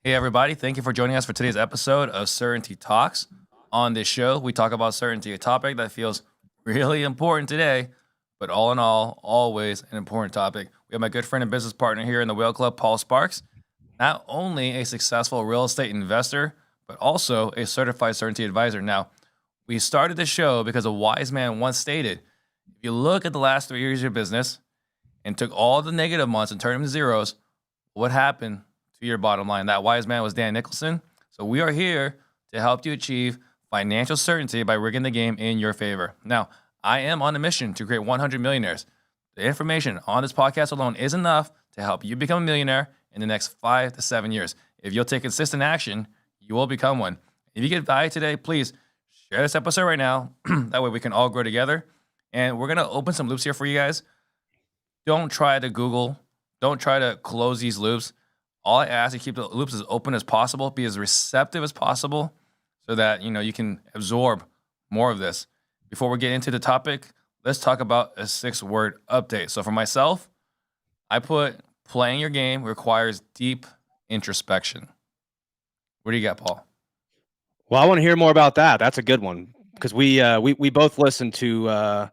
Hey, everybody. Thank you for joining us for today's episode of Certainty Talks. On this show, we talk about certainty, a topic that feels really important today, but all in all, always an important topic. We have my good friend and business partner here in the Whale Club, Paul Sparks, not only a successful real estate investor, but also a certified certainty advisor. Now, we started this show because a wise man once stated, if you look at the last 3 years of your business and took all the negative months and turned them to zeros, what happened to your bottom line? That wise man was Nicholson. So we are here to help you achieve financial certainty by rigging the game in your favor. Now, I am on a mission to create 100 millionaires. The information on this podcast alone is enough to help you become a millionaire in the next 5 to 7 years. If you'll take consistent action, you will become one. If you get value today, please share this episode right now. That way we can all grow together. And we're going to open some loops here for you guys. Don't try to Google. Don't try to close these loops. All I ask is keep the loops as open as possible, be as receptive as possible so that, you can absorb more of this. Before we get into the topic, let's talk about a 6-word update. So for myself, I put playing your game requires deep introspection. What do you got, Paul? Well, I want to hear more about that. That's a good one because we both listen to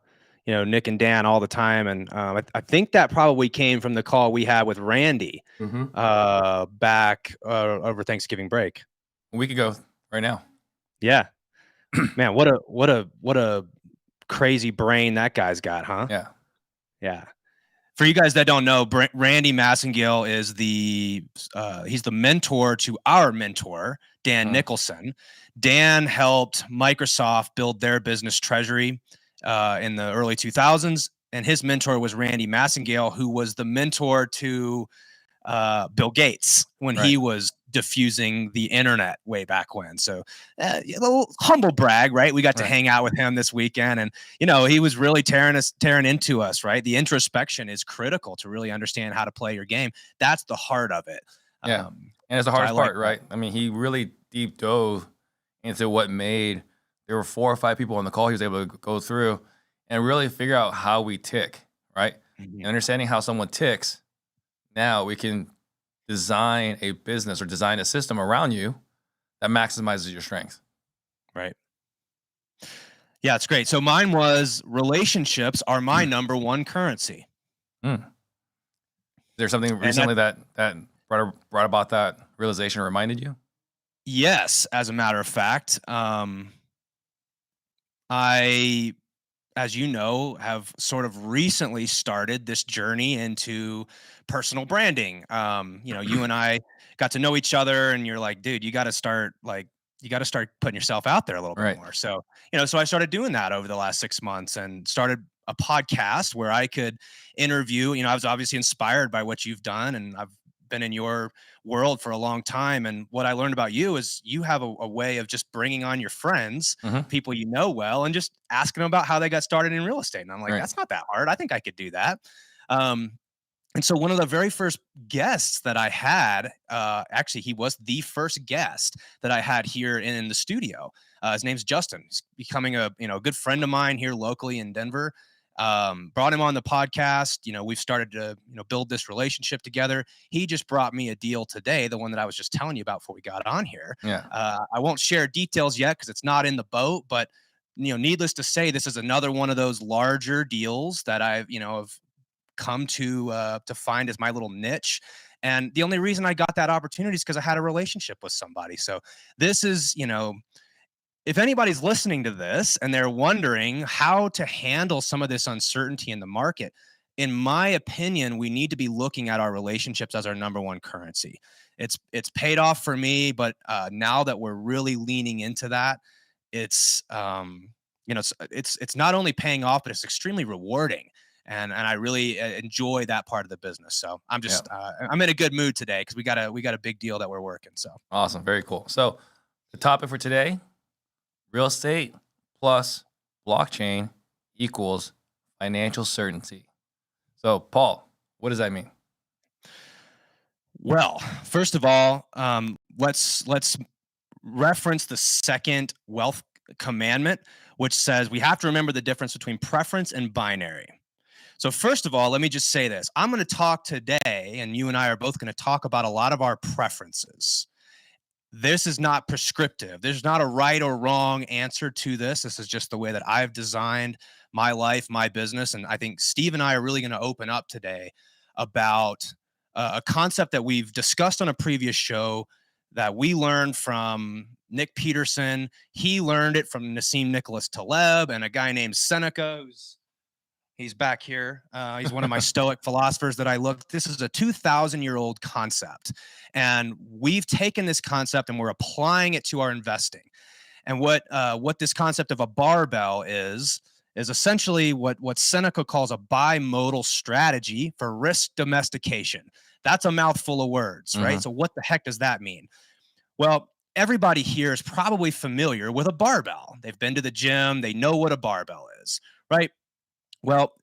Nick and Dan all the time, and I think that probably came from the call we had with Randy back over Thanksgiving break. A week ago, right now. Yeah, man, what a crazy brain that guy's got, huh? Yeah. For you guys that don't know, Randy Massengale is he's the mentor to our mentor, Dan Nicholson. Dan helped Microsoft build their business treasury in the early 2000s, and his mentor was Randy Massengale, who was the mentor to Bill Gates when he was diffusing the internet way back when. So a little humble brag, right? We got to hang out with him this weekend, and he was really tearing into us, right? The introspection is critical to really understand how to play your game. That's the heart of it. Yeah, and it's the hardest part, right? I mean, he really deep dove into what made. There were 4 or 5 people on the call he was able to go through and really figure out how we tick, right? And understanding how someone ticks, now we can design a business or design a system around you that maximizes your strength. Right. Yeah, it's great. So mine was relationships are my number one currency. Is there something recently that brought about that realization or reminded you? Yes, as a matter of fact. I, as you know, have sort of recently started this journey into personal branding. You and I got to know each other, and you're like, dude, you got to start putting yourself out there a little bit more. So, so I started doing that over the last 6 months and started a podcast where I could interview. I was obviously inspired by what you've done, and I've been in your world for a long time. And what I learned about you is you have a way of just bringing on your friends, people you know well, and just asking them about how they got started in real estate. And I'm like, that's not that hard. I think I could do that. And so one of the very first guests that I had, actually, he was the first guest that I had here in the studio. His name's Justin. He's becoming a good friend of mine here locally in Denver. Brought him on the podcast. We've started to build this relationship together. He just brought me a deal today, the one that I was just telling you about before we got on here. I won't share details yet because it's not in the boat, but needless to say, this is another one of those larger deals that I've have come to find as my little niche. And the only reason I got that opportunity is because I had a relationship with somebody. So this is if anybody's listening to this and they're wondering how to handle some of this uncertainty in the market, in my opinion, we need to be looking at our relationships as our number one currency. It's paid off for me, but now that we're really leaning into that, it's not only paying off, but it's extremely rewarding. And I really enjoy that part of the business. So I'm just I'm in a good mood today because we got a big deal that we're working. So awesome, very cool. So the topic for today. Real estate plus blockchain equals financial certainty. So, Paul, what does that mean? Well, first of all, let's reference the second wealth commandment, which says we have to remember the difference between preference and binary. So first of all, let me just say this. I'm going to talk today, and you and I are both going to talk about a lot of our preferences. this is not prescriptive. There's not a right or wrong answer to this. This is just the way that I've designed my life, my business. And I think Steve and I are really going to open up today about a concept that we've discussed on a previous show that we learned from Nick Petersen. He learned it from Nassim Nicholas Taleb and a guy named Seneca, he's back here. He's one of my Stoic philosophers that I looked. This is a 2,000-year-old concept. And we've taken this concept and we're applying it to our investing. And what this concept of a barbell is essentially what Seneca calls a bimodal strategy for risk domestication. That's a mouthful of words, right? So what the heck does that mean? Well, everybody here is probably familiar with a barbell. They've been to the gym. They know what a barbell is, right? Well,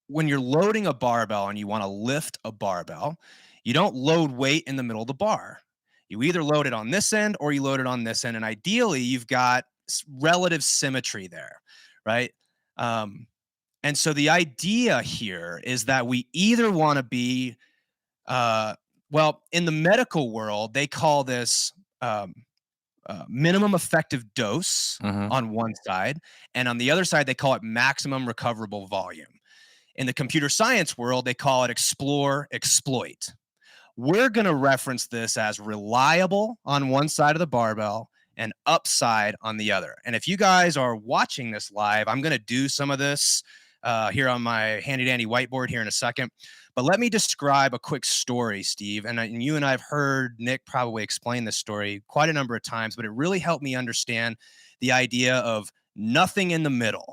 when you're loading a barbell and you want to lift a barbell, you don't load weight in the middle of the bar. You either load it on this end or you load it on this end. And ideally, you've got relative symmetry there, right? And so the idea here is that we either want to be, well, in the medical world, they call this minimum effective dose on one side, and on the other side, they call it maximum recoverable volume. In the computer science world, they call it explore, exploit. We're going to reference this as reliable on one side of the barbell and upside on the other. And if you guys are watching this live, I'm going to do some of this here on my handy dandy whiteboard here in a second. But let me describe a quick story, Steve. And you and I have heard Nick probably explain this story quite a number of times, but it really helped me understand the idea of nothing in the middle.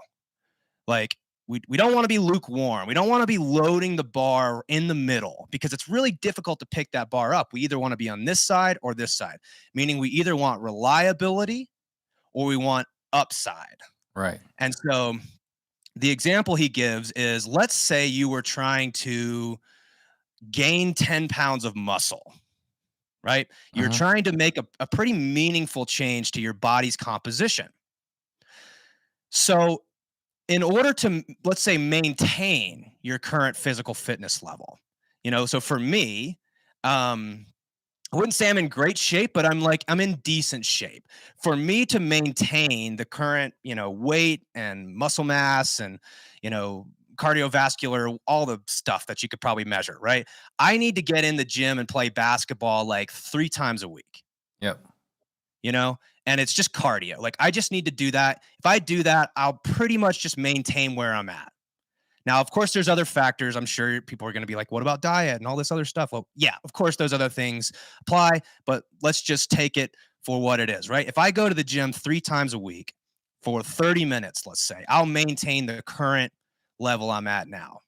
Like, we don't want to be lukewarm. We don't want to be loading the bar in the middle because it's really difficult to pick that bar up. We either want to be on this side or this side, meaning we either want reliability or we want upside. Right. And so the example he gives is, let's say you were trying to gain 10 pounds of muscle, right? You're trying to make a pretty meaningful change to your body's composition. So in order to, let's say, maintain your current physical fitness level, so for me, I wouldn't say I'm in great shape, but I'm in decent shape. For me to maintain the current, weight and muscle mass and, cardiovascular, all the stuff that you could probably measure, right? I need to get in the gym and play basketball like 3 times a week. Yep. And it's just cardio. Like, I just need to do that. If I do that, I'll pretty much just maintain where I'm at. Now, of course, there's other factors. I'm sure people are going to be like, what about diet and all this other stuff? Well, yeah, of course, those other things apply, but let's just take it for what it is, right? If I go to the gym 3 times a week for 30 minutes, let's say, I'll maintain the current level I'm at now.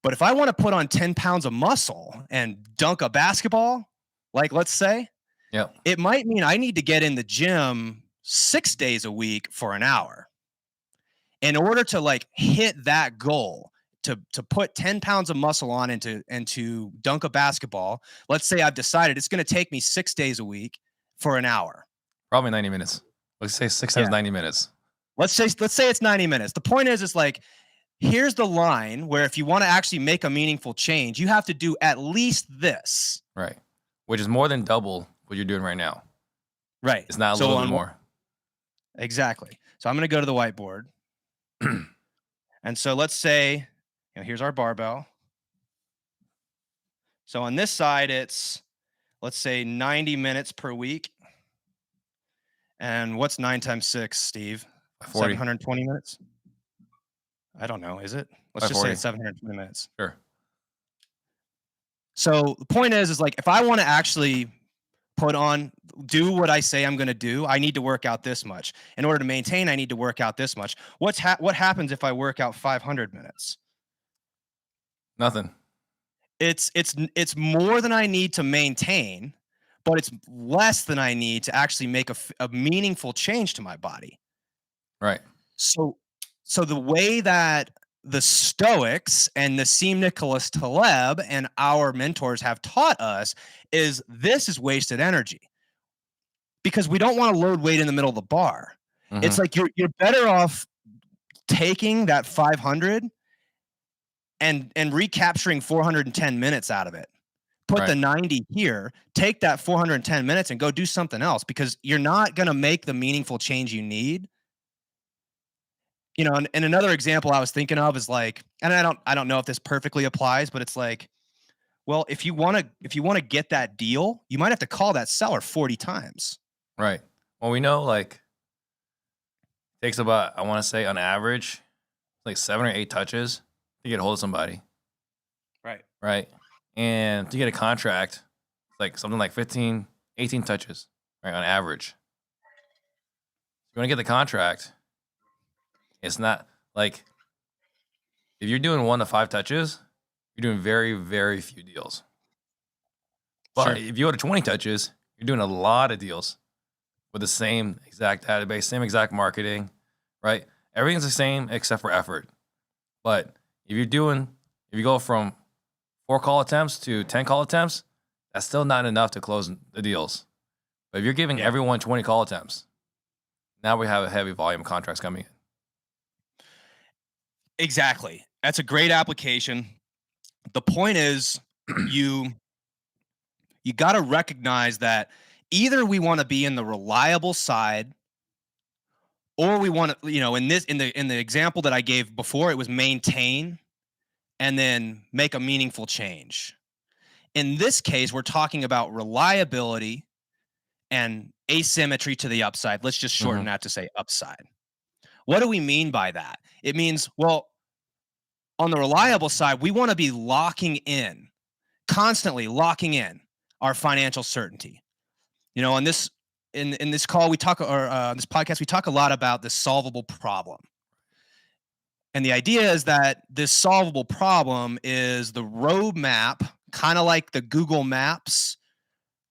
But if I want to put on 10 pounds of muscle and dunk a basketball, like, let's say, it might mean I need to get in the gym 6 days a week for an hour. In order to hit that goal, to put 10 pounds of muscle on and to dunk a basketball, let's say I've decided it's going to take me 6 days a week for an hour. Probably 90 minutes. Let's say 6 times 90 minutes. Let's say it's 90 minutes. The point is, here's the line where if you want to actually make a meaningful change, you have to do at least this. Right. Which is more than double what you're doing right now. Right. It's not a little bit more. Exactly. So I'm going to go to the whiteboard. And so let's say, here's our barbell. So on this side, it's, let's say, 90 minutes per week. And what's 9 times 6, Steve? 40. 720 minutes? I don't know. Is it? Let's just say it's 720 minutes. Sure. So the point is if I want to actually do what I say I'm going to do, I need to work out this much. In order to maintain, I need to work out this much. What happens if I work out 500 minutes? Nothing. It's more than I need to maintain, but it's less than I need to actually make a meaningful change to my body. Right. So the way that the Stoics and Nassim Nicholas Taleb and our mentors have taught us is this is wasted energy, because we don't want to load weight in the middle of the bar. It's like you're better off taking that 500 and recapturing 410 minutes out of it, put Right. the 90 here, take that 410 minutes and go do something else, because you're not going to make the meaningful change you need. And another example I was thinking of is like, and I don't know if this perfectly applies, but it's like, well, if you want to get that deal, you might have to call that seller 40 times. Right. Well, we know like takes about, I want to say on average, like 7 or 8 touches to get a hold of somebody. Right. Right. And to get a contract, it's like something like 15, 18 touches, right, on average. If you want to get the contract, it's not like if you're doing 1 to 5 touches, you're doing very, very few deals. But Sure. if you go to 20 touches, you're doing a lot of deals with the same exact database, same exact marketing, right? Everything's the same except for effort. But if you go from 4 call attempts to 10 call attempts, that's still not enough to close the deals. But if you're giving everyone 20 call attempts, now we have a heavy volume of contracts coming in. Exactly. That's a great application. The point is, you got to recognize that either we want to be in the reliable side, or we want to, in the example that I gave before, it was maintain and then make a meaningful change. In this case, we're talking about reliability and asymmetry to the upside. Let's just shorten that to say upside. What do we mean by that? It means, well, on the reliable side, we want to be constantly locking in our financial certainty. On this in this call we talk, or this podcast, we talk a lot about the solvable problem. And the idea is that this solvable problem is the roadmap, kind of like the Google Maps,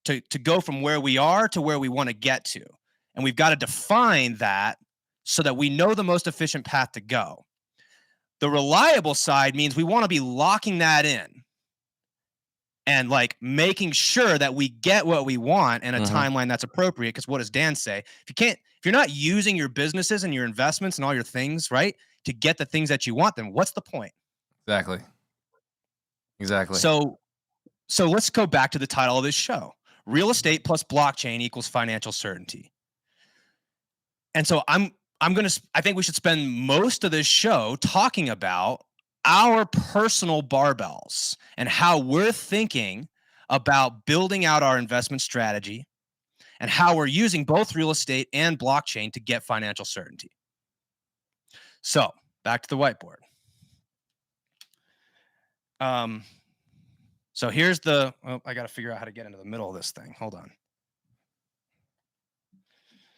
to go from where we are to where we want to get to. And we've got to define that so that we know the most efficient path to go. The reliable side means we want to be locking that in and like making sure that we get what we want in a timeline that's appropriate. Because what does Dan say? If you're not using your businesses and your investments and all your things, right, to get the things that you want, then what's the point? Exactly. So let's go back to the title of this show. Real estate plus blockchain equals financial certainty. And so I think we should spend most of this show talking about our personal barbells and how we're thinking about building out our investment strategy and how we're using both real estate and blockchain to get financial certainty. So back to the whiteboard. So here's I got to figure out how to get into the middle of this thing. Hold on.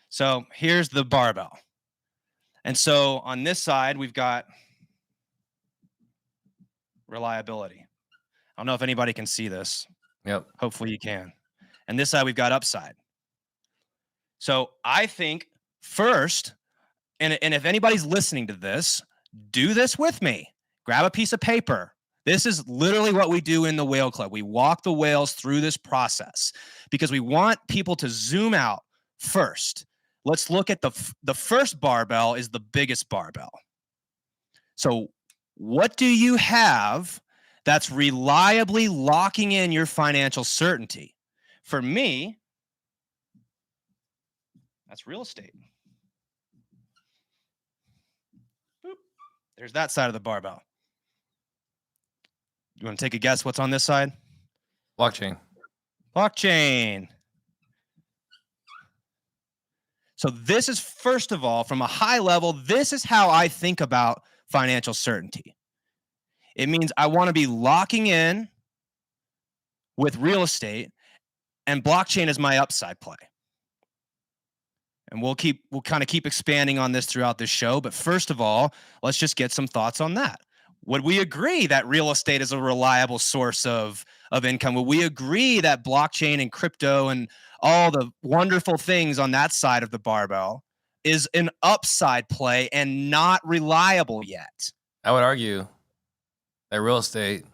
So here's the barbell. And so on this side, we've got reliability. I don't know if anybody can see this. Yep. Hopefully you can. And this side, we've got upside. So I think first, and if anybody's listening to this, do this with me. Grab a piece of paper. This is literally what we do in the Whale Club. We walk the whales through this process because we want people to zoom out first. Let's look at the first barbell is the biggest barbell. So what do you have that's reliably locking in your financial certainty? For me, that's real estate. Boop. There's that side of the barbell. You want to take a guess what's on this side? Blockchain. So this is, first of all, from a high level, this is how I think about financial certainty. It means I want to be locking in with real estate, and blockchain is my upside play. And we'll kind of keep expanding on this throughout this show. But first of all, let's just get some thoughts on that. Would we agree that real estate is a reliable source of income? Would we agree that blockchain and crypto and all the wonderful things on that side of the barbell is an upside play and not reliable yet? I would argue that real estate is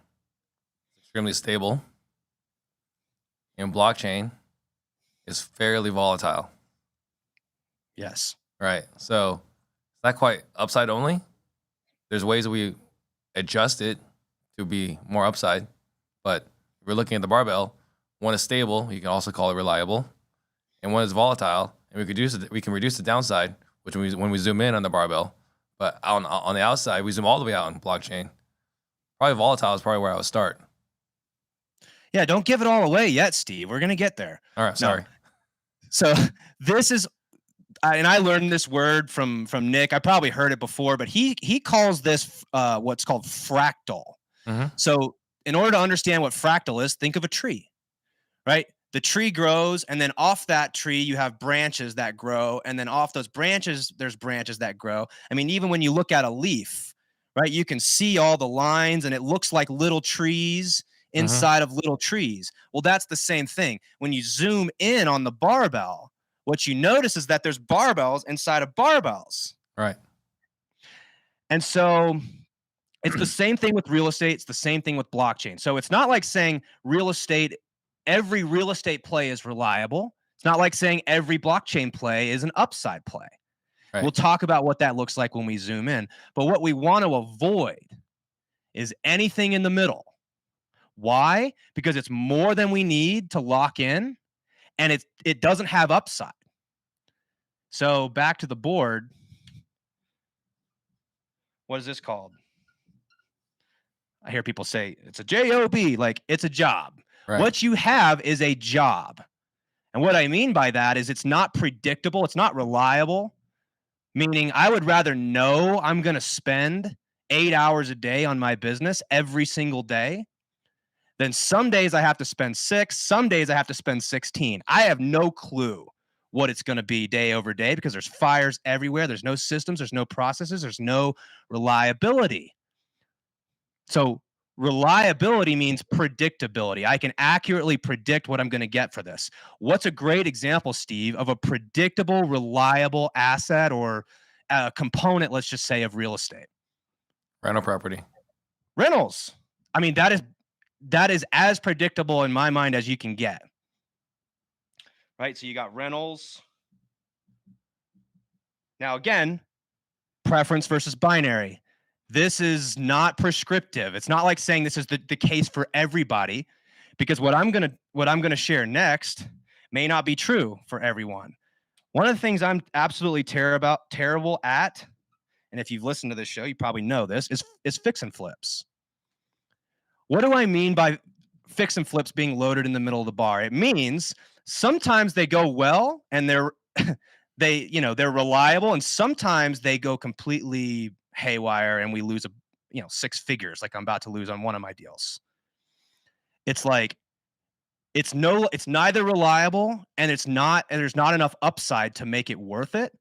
extremely stable and blockchain is fairly volatile. Yes. Right. So it's not quite upside only. There's ways that we adjust it to be more upside, but we're looking at the barbell. One is stable. You can also call it reliable, and one is volatile. And we can reduce the downside, which when we zoom in on the barbell. But on the outside, we zoom all the way out on blockchain. Probably volatile is probably where I would start. Yeah, don't give it all away yet, Steve. We're gonna get there. All right, sorry. So this is, and I learned this word from Nick. I probably heard it before, but he calls this what's called fractal. Mm-hmm. So in order to understand what fractal is, think of a tree, right? The tree grows, and then off that tree, you have branches that grow. And then off those branches, there's branches that grow. I mean, even when you look at a leaf, right, you can see all the lines, and it looks like little trees inside of little trees. Well, that's the same thing. When you zoom in on the barbell, what you notice is that there's barbells inside of barbells. Right. And so it's the same thing with real estate. It's the same thing with blockchain. So it's not like saying every real estate play is reliable. It's not like saying every blockchain play is an upside play. Right. We'll talk about what that looks like when we zoom in. But what we want to avoid is anything in the middle. Why? Because it's more than we need to lock in, and it doesn't have upside. So back to the board. What is this called? I hear people say it's a job, like it's a job. Right. What you have is a job. And what I mean by that is it's not predictable. It's not reliable. Meaning I would rather know I'm going to spend 8 hours a day on my business every single day. Then some days I have to spend 6, some days I have to spend 16. I have no clue what it's going to be day over day because there's fires everywhere. There's no systems, there's no processes, there's no reliability. So reliability means predictability. I can accurately predict what I'm going to get for this. What's a great example, Steve, of a predictable, reliable asset or a component, let's just say, of real estate? Rental property. Rentals. I mean, that is as predictable in my mind as you can get. Right? So you got rentals. Now, again, preference versus binary. This is not prescriptive. It's not like saying this is the case for everybody, because what I'm gonna share next may not be true for everyone. One of the things I'm absolutely terrible at, and if you've listened to this show, you probably know this, is fix and flips. What do I mean by fix and flips being loaded in the middle of the bar? It means sometimes they go well and they're reliable, and sometimes they go completely haywire and we lose 6 figures like I'm about to lose on one of my deals. It's like it's neither reliable and there's not enough upside to make it worth it.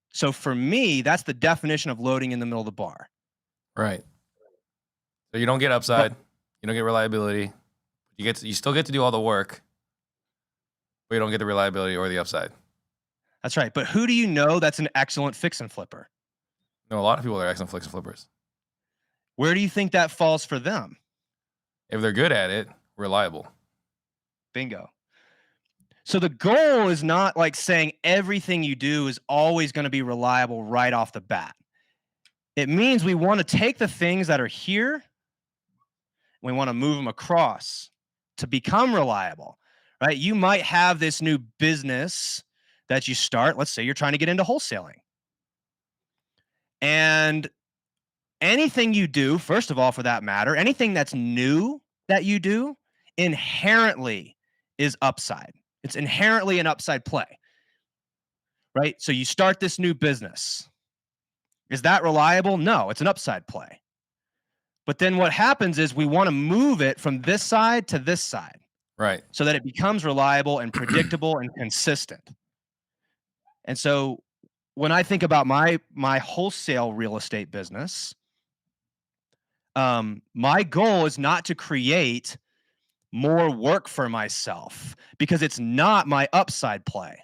So for me, that's the definition of loading in the middle of the bar. Right. So you don't get upside, you don't get reliability. You still get to do all the work, but you don't get the reliability or the upside. That's right. But who do you know that's an excellent fix and flipper? No, a lot of people are excellent fix and flippers. Where do you think that falls for them? If they're good at it, reliable. Bingo. So the goal is not like saying everything you do is always going to be reliable right off the bat. It means we want to take the things that are here, we want to move them across to become reliable, right? You might have this new business that you start. Let's say you're trying to get into wholesaling. And anything you do, first of all, for that matter, anything that's new that you do inherently is upside. It's inherently an upside play, right? So you start this new business. Is that reliable? No, it's an upside play. But then what happens is we want to move it from this side to this side. Right. So that it becomes reliable and predictable and consistent. And so when I think about my wholesale real estate business, my goal is not to create more work for myself because it's not my upside play.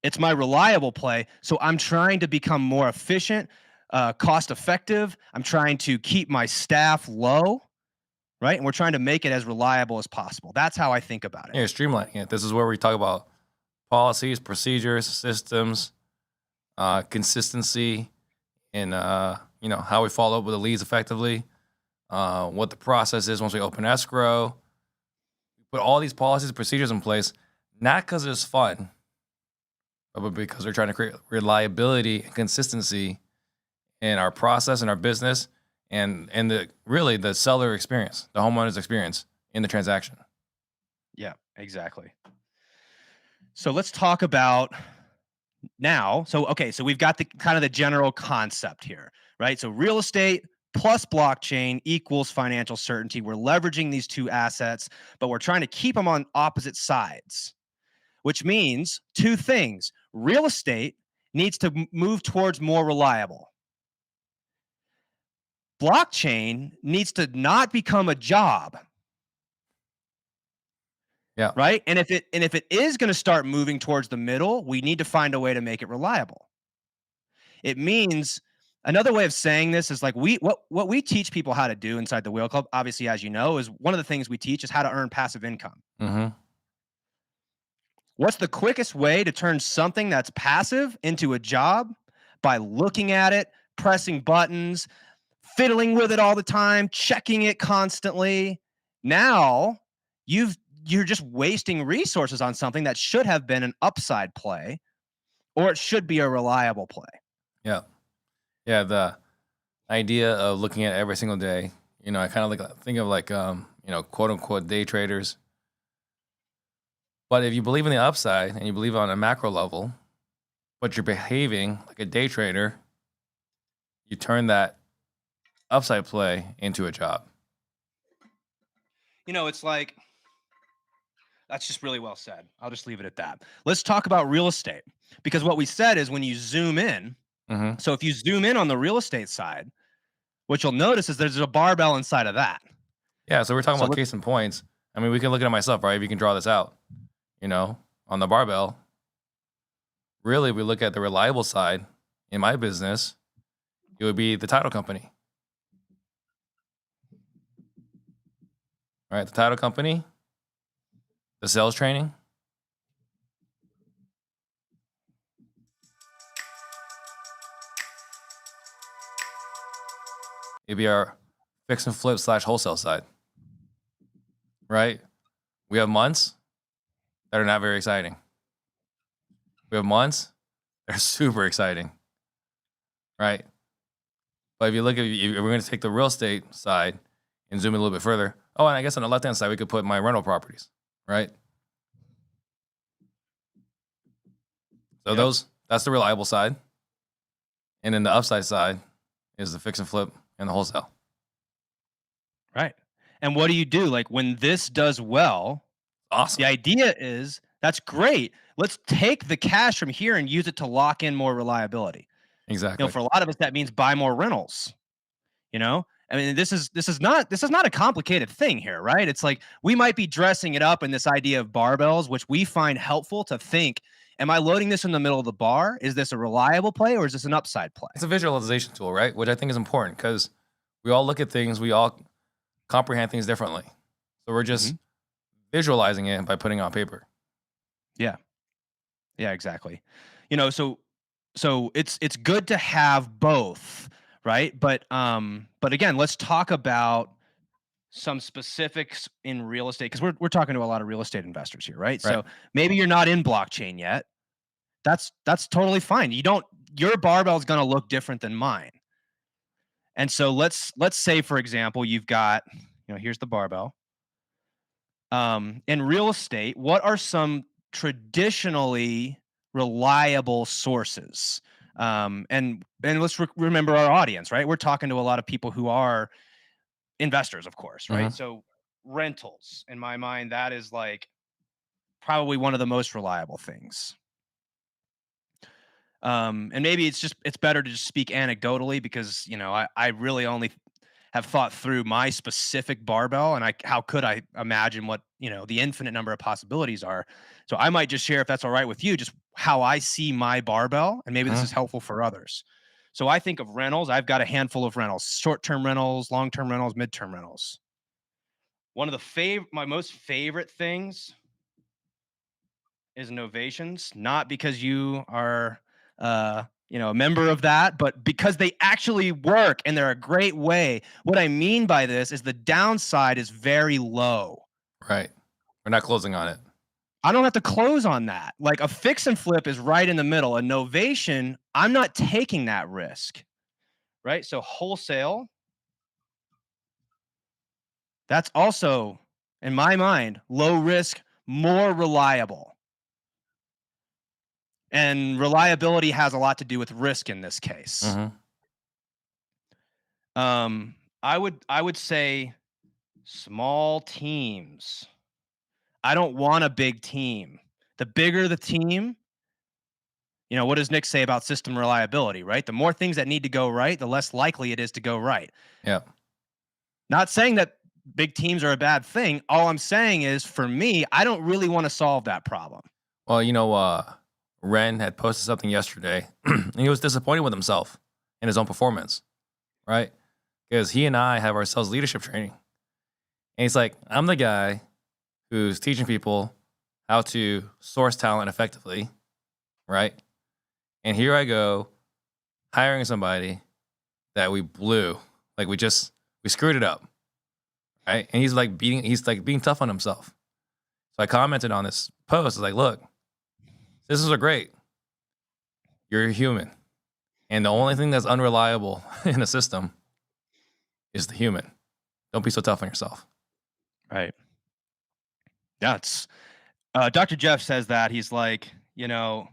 It's my reliable play. So I'm trying to become more efficient, cost effective. I'm trying to keep my staff low, right? And we're trying to make it as reliable as possible. That's how I think about it. Yeah, streamlining it. This is where we talk about policies, procedures, systems, consistency, and how we follow up with the leads effectively. what the process is once we open escrow. Put all these policies and procedures in place, not because it's fun, but because we're trying to create reliability and consistency in our process and our business and the really the seller experience, the homeowner's experience in the transaction. Yeah, exactly. So let's talk about now. So okay, so we've got the kind of the general concept here, right? So real estate plus blockchain equals financial certainty. We're leveraging these two assets, but we're trying to keep them on opposite sides, which means two things. Real estate needs to move towards more reliable. Blockchain needs to not become a job, Yeah. right? And if it is going to start moving towards the middle, we need to find a way to make it reliable. It means another way of saying this is like what we teach people how to do inside the Wheel Club, obviously, as you know, is one of the things we teach is how to earn passive income. Mm-hmm. What's the quickest way to turn something that's passive into a job? By looking at it, pressing buttons, fiddling with it all the time, checking it constantly. Now you're just wasting resources on something that should have been an upside play, or it should be a reliable play. Yeah. Yeah. The idea of looking at it every single day, I kind of like think of like quote unquote day traders. But if you believe in the upside and you believe on a macro level, but you're behaving like a day trader, you turn that upside play into a job. It's like that's just really well said. I'll just leave it at that. Let's talk about real estate because what we said is when you zoom in. Mm-hmm. So if you zoom in on the real estate side, what you'll notice is there's a barbell inside of that. Yeah, so we're talking So about case in points. I mean, we can look at it myself, right? If you can draw this out, on the barbell. Really, we look at the reliable side in my business, it would be the title company. Right? The title company, the sales training, it'd be our fix and flip / wholesale side. Right? We have months that are not very exciting. We have months that are super exciting. Right? But if you look at, if we're going to take the real estate side and zoom in a little bit further. Oh, and I guess on the left-hand side, we could put my rental properties, right? So Yep. that's the reliable side. And then the upside side is the fix and flip and the wholesale. Right. And what do you do? Like when this does well, Awesome. the idea is that's great. Let's take the cash from here and use it to lock in more reliability. Exactly. For a lot of us, that means buy more rentals. I mean, this is not a complicated thing here, right? It's like we might be dressing it up in this idea of barbells, which we find helpful to think, am I loading this in the middle of the bar? Is this a reliable play or is this an upside play? It's a visualization tool, right? Which I think is important because we all look at things, we all comprehend things differently. So we're just visualizing it by putting it on paper. Yeah. Yeah, exactly. So it's good to have both, right? But again, let's talk about some specifics in real estate because we're talking to a lot of real estate investors here, right? So maybe you're not in blockchain yet. That's totally fine. Your barbell is going to look different than mine. And so let's say, for example, you've got, here's the barbell. In real estate, what are some traditionally reliable sources? And let's remember our audience, right? We're talking to a lot of people who are investors, of course, right? So rentals, in my mind, that is like probably one of the most reliable things. And maybe it's better to just speak anecdotally because I really only have thought through my specific barbell and how could I imagine what the infinite number of possibilities are. So I might just share, if that's all right with you, just how I see my barbell, and maybe this is helpful for others. So I think of rentals. I've got a handful of rentals: short-term rentals, long-term rentals, mid-term rentals. One of my most favorite things is novations, not because you are a member of that, but because they actually work and they're a great way. What I mean by this is the downside is very low. Right. We're not closing on it. I don't have to close on that. Like a fix and flip is right in the middle. A novation, I'm not taking that risk, right? So wholesale, that's also, in my mind, low risk, more reliable. And reliability has a lot to do with risk in this case. I would say small teams. I don't want a big team. The bigger the team, what does Nick say about system reliability, right? The more things that need to go right, the less likely it is to go right. Yeah. Not saying that big teams are a bad thing. All I'm saying is, for me, I don't really want to solve that problem. Well, Ren had posted something yesterday, and he was disappointed with himself and his own performance, right? Because he and I have our sales leadership training. And he's like, I'm the guy who's teaching people how to source talent effectively, right? And here I go hiring somebody that we blew. Like we screwed it up, right? And he's like being tough on himself. So I commented on this post. I was like, look, systems are great. You're a human. And the only thing that's unreliable in a system is the human. Don't be so tough on yourself. Right. That's Dr. Jeff says that. He's like, you don't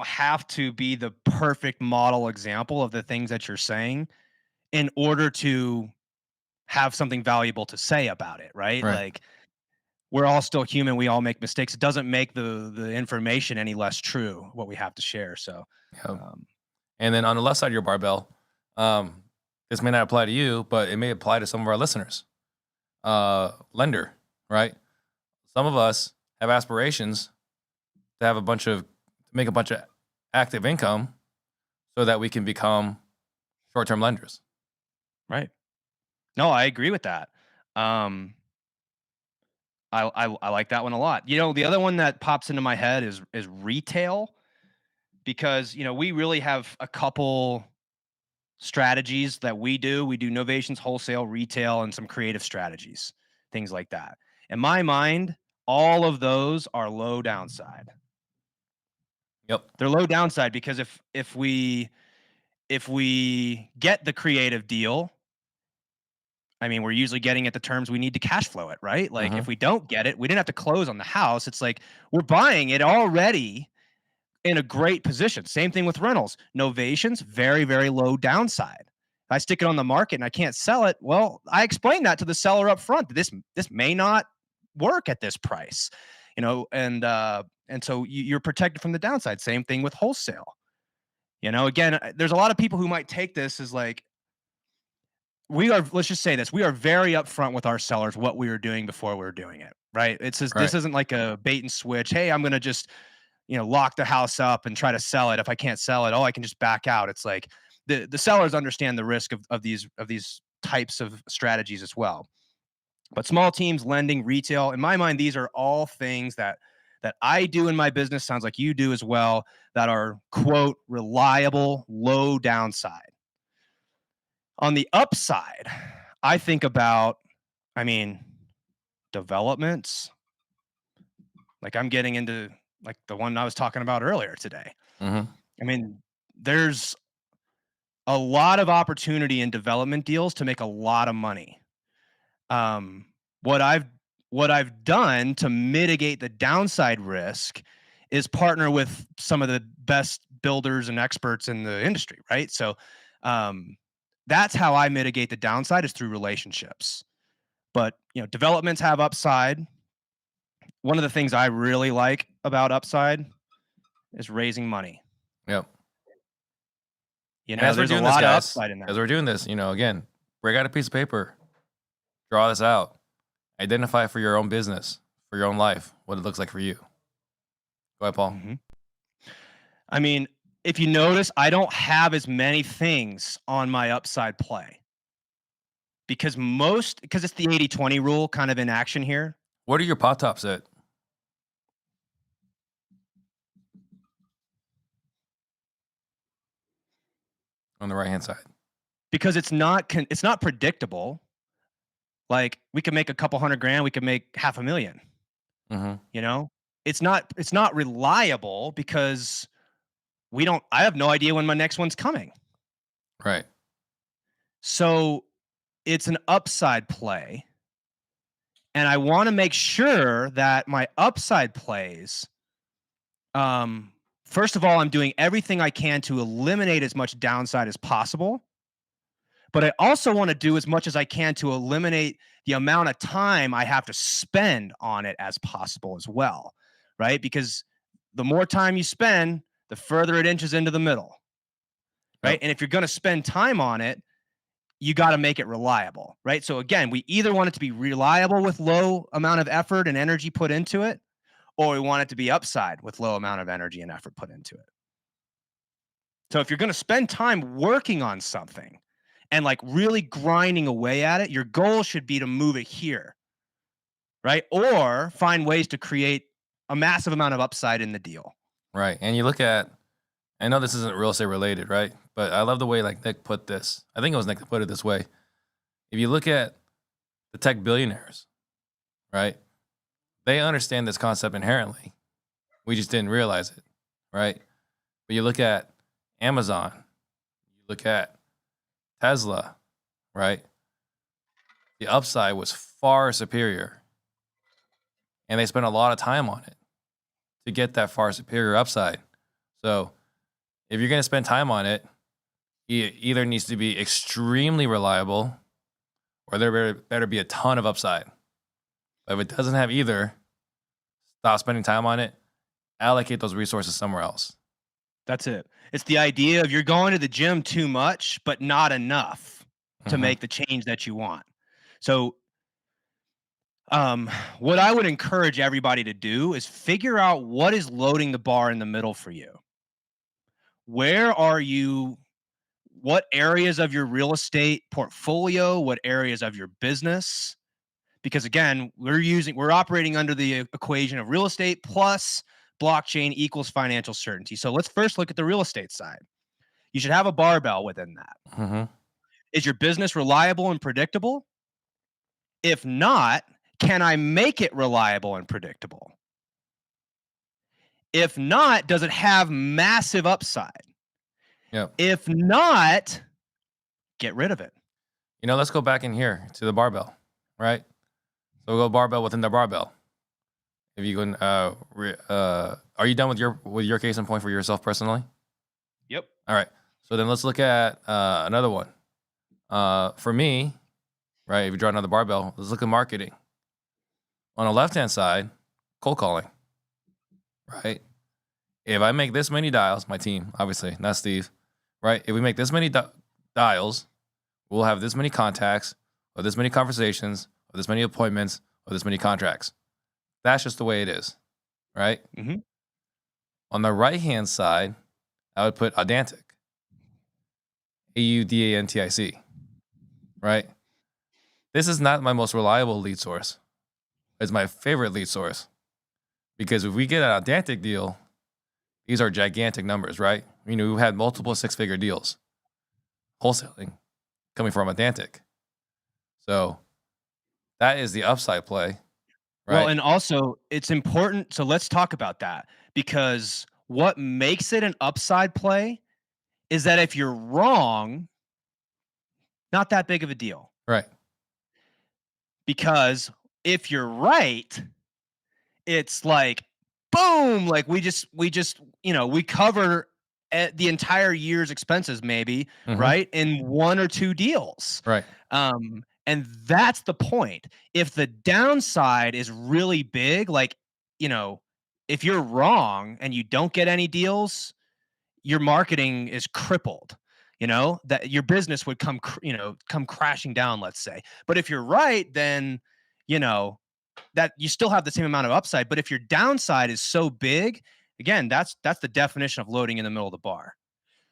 have to be the perfect model example of the things that you're saying in order to have something valuable to say about it, right? Like, we're all still human. We all make mistakes. It doesn't make the information any less true, what we have to share. So, and then on the left side of your barbell, this may not apply to you, but it may apply to some of our listeners. Lender, right? Some of us have aspirations to make a bunch of active income so that we can become short-term lenders. Right. No, I agree with that. I like that one a lot. The other one that pops into my head is retail, because we really have a couple strategies that we do. We do novations, wholesale, retail, and some creative strategies, things like that. In my mind, all of those are low downside. Yep. They're low downside because if we get the creative deal, I mean, we're usually getting at the terms we need to cash flow it, right? Like if we don't get it, we didn't have to close on the house. It's like we're buying it already in a great position. Same thing with rentals. Novations, very, very low downside. If I stick it on the market and I can't sell it, well, I explain that to the seller up front. This may not work at this price, and so you're protected from the downside. Same thing with wholesale. Again, there's a lot of people who might take this as like, let's just say this, we are very upfront with our sellers what we were doing before we were doing it, right? This isn't like a bait and switch. Hey, I'm going to just, lock the house up and try to sell it. If I can't sell it, I can just back out. It's like the sellers understand the risk of these types of strategies as well. But small teams, lending, retail, in my mind, these are all things that I do in my business, sounds like you do as well, that are, quote, reliable, low downside. On the upside, I think about, developments. Like I'm getting into like the one I was talking about earlier today. There's a lot of opportunity in development deals to make a lot of money. What I've done to mitigate the downside risk is partner with some of the best builders and experts in the industry, right? So that's how I mitigate the downside, is through relationships. But developments have upside. One of the things I really like about upside is raising money. Yep. There's a lot of upside in that. As we're doing this, again, break out a piece of paper, draw this out, identify for your own business, for your own life, what it looks like for you. Go ahead, Paul. If you notice, I don't have as many things on my upside play because it's the 80-20 rule kind of in action here. What are your pot tops at? On the right-hand side. because it's not predictable. Like we could make a couple hundred grand, we could make $500,000. Mm-hmm. You know, it's not reliable because I have no idea when my next one's coming. Right. So it's an upside play. And I want to make sure that my upside plays, first of all, I'm doing everything I can to eliminate as much downside as possible. But I also want to do as much as I can to eliminate the amount of time I have to spend on it as possible as well. Right? Because the more time you spend, the further it inches into the middle. Right? Yep. And if you're going to spend time on it, you got to make it reliable, right? So again, we either want it to be reliable with low amount of effort and energy put into it, or we want it to be upside with low amount of energy and effort put into it. So if you're going to spend time working on something and like really grinding away at it, your goal should be to move it here, right? Or find ways to create a massive amount of upside in the deal. Right. And you look at, I know this isn't real estate related, right? But I love the way like Nick put this. I think it was Nick that put it this way. If you look at the tech billionaires, right? They understand this concept inherently. We just didn't realize it, right? But you look at Amazon, you look at Tesla, right? The upside was far superior. And they spent a lot of time on it to get that far superior upside. So if you're going to spend time on it, it either needs to be extremely reliable or there better be a ton of upside. But if it doesn't have either, stop spending time on it, allocate those resources somewhere else. That's it. It's the idea of you're going to the gym too much, but not enough to make the change that you want. So what I would encourage everybody to do is figure out what is loading the bar in the middle for you. Where are you? What areas of your real estate portfolio? What areas of your business? Because again, we're operating under the equation of real estate plus blockchain equals financial certainty. So let's first look at the real estate side. You should have a barbell within that. Is your business reliable and predictable? If not, can I make it reliable and predictable? If not, does it have massive upside? Yep. If not, get rid of it. You know, let's go back in here to the barbell, right? So we'll go barbell within the barbell. If you can, are you done with your case in point for yourself personally? Yep. All right. So then let's look at another one. For me, right? If you draw another barbell, let's look at marketing. On the left-hand side, cold calling, right? If I make this many dials, my team, obviously, not Steve, right? If we make this many dials, we'll have this many contacts, or this many conversations, or this many appointments, or this many contracts. That's just the way it is, right? Mm-hmm. On the right-hand side, I would put Audantic, Audantic, right? This is not my most reliable lead source. It's my favorite lead source. Because if we get an Audantic deal, these are gigantic numbers, right? You know, we've had multiple six-figure deals wholesaling coming from Audantic. So that is the upside play, right? Well, and also it's important. So let's talk about that, because what makes it an upside play is that if you're wrong, not that big of a deal. Right. Because if you're right, it's like, boom, like we just, we cover the entire year's expenses maybe, right? In one or two deals. Right. And that's the point. If the downside is really big, like, if you're wrong and you don't get any deals, your marketing is crippled, that your business would come crashing down, let's say. But if you're right, then, that you still have the same amount of upside. But if your downside is so big, again, that's the definition of loading in the middle of the bar.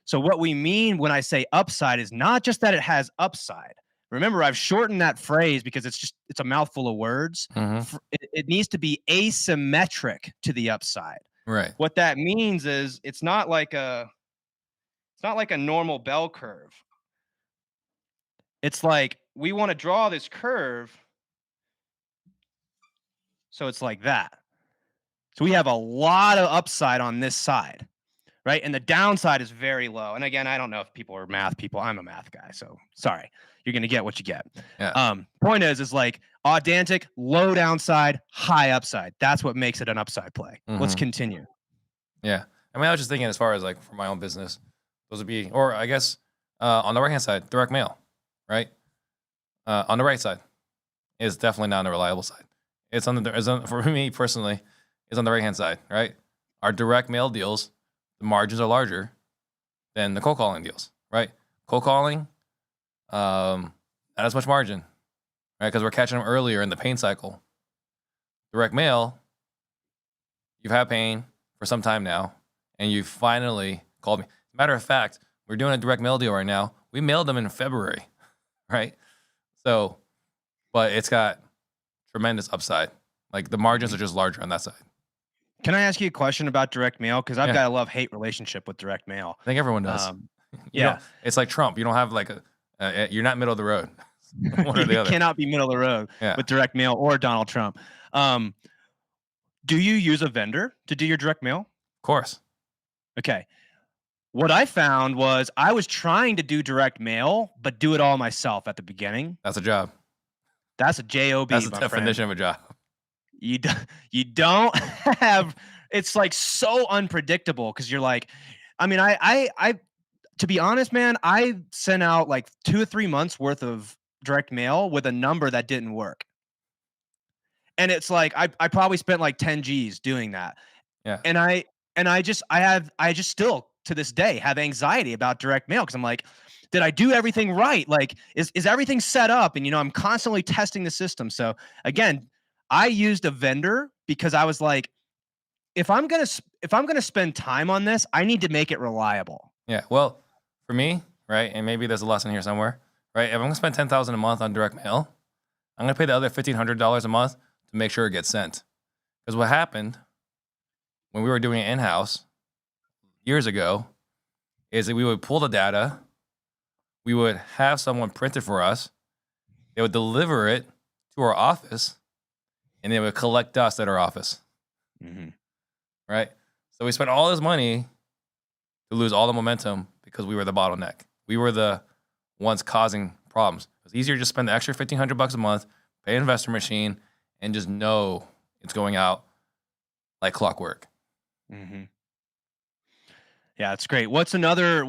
So what we mean when I say upside is not just that it has upside. Remember, I've shortened that phrase because it's a mouthful of words. It needs to be asymmetric to the upside. Right. What that means is it's not like a not like a normal bell curve. It's like we want to draw this curve, so it's like that. So we have a lot of upside on this side, right? And the downside is very low. And again, I don't know if people are math people. I'm a math guy, so sorry. You're gonna get what you get. Yeah. Point is like Audantic, low downside, high upside. That's what makes it an upside play. Let's continue. Yeah. I mean, I was just thinking as far as like for my own business, those would be, or I guess on the right hand side, direct mail, right? On the right side is definitely not on the reliable side. It's on for me personally, is on the right hand side, right? Our direct mail deals, the margins are larger than the cold calling deals, right? Cold calling, not as much margin, right? Because we're catching them earlier in the pain cycle. Direct mail, you've had pain for some time now, and you finally called me. Matter of fact, we're doing a direct mail deal right now. We mailed them in February, right? So, but it's got tremendous upside. Like the margins are just larger on that side. Can I ask you a question about direct mail? Because I've got a love-hate relationship with direct mail. I think everyone does. Yeah. It's like Trump. You don't have like you're not middle of the road. One or the other. You cannot be middle of the road with direct mail or Donald Trump. Do you use a vendor to do your direct mail? Of course. Okay. What I found was I was trying to do direct mail, but do it all myself at the beginning. That's a job. That's a job. That's the definition of a job. You don't have. It's like so unpredictable because you're like, I mean, I to be honest, man, I sent out like 2 or 3 months worth of direct mail with a number that didn't work. And it's like I probably spent like 10 G's doing that. Yeah. And I just still to this day have anxiety about direct mail because I'm like, did I do everything right? Like, is everything set up? And I'm constantly testing the system. So again, I used a vendor because I was like, if I'm gonna spend time on this, I need to make it reliable. Yeah. Well, for me, right, and maybe there's a lesson here somewhere, right? If I'm gonna spend $10,000 a month on direct mail, I'm gonna pay the other $1,500 a month to make sure it gets sent. Because what happened when we were doing it in-house years ago is that we would pull the data, we would have someone print it for us, they would deliver it to our office, and they would collect dust at our office. Right? So we spent all this money to lose all the momentum because we were the bottleneck. We were the ones causing problems. It's easier to just spend the extra $1,500 a month, pay an investor machine, and just know it's going out like clockwork. Yeah, it's great. What's another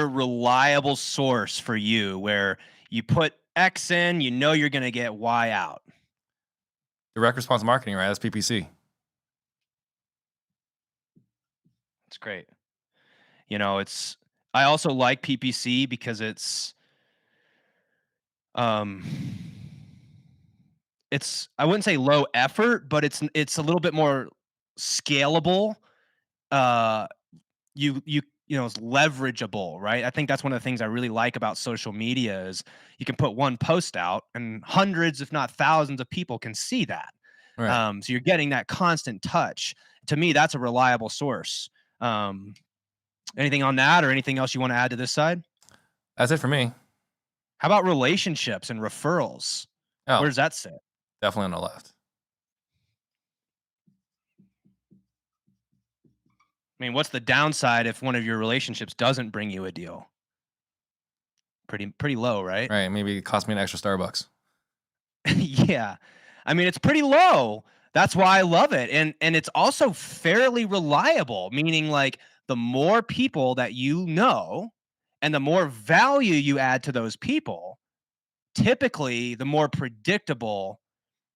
reliable source for you where you put X in, you're going to get Y out? Direct response marketing, right? That's PPC. It's great. I also like PPC because it's I wouldn't say low effort, but it's a little bit more scalable. It's leverageable, right? I think that's one of the things I really like about social media is you can put one post out and hundreds, if not thousands of people can see that. Right. So you're getting that constant touch. To me, that's a reliable source. Anything on that or anything else you want to add to this side? That's it for me. How about relationships and referrals? Oh, Where does that sit? definitely on the left. I mean, what's the downside if one of your relationships doesn't bring you a deal? Pretty low, right? Right. Maybe it cost me an extra Starbucks. Yeah. I mean, it's pretty low. That's why I love it. And it's also fairly reliable, meaning like the more people that you know and the more value you add to those people, typically the more predictable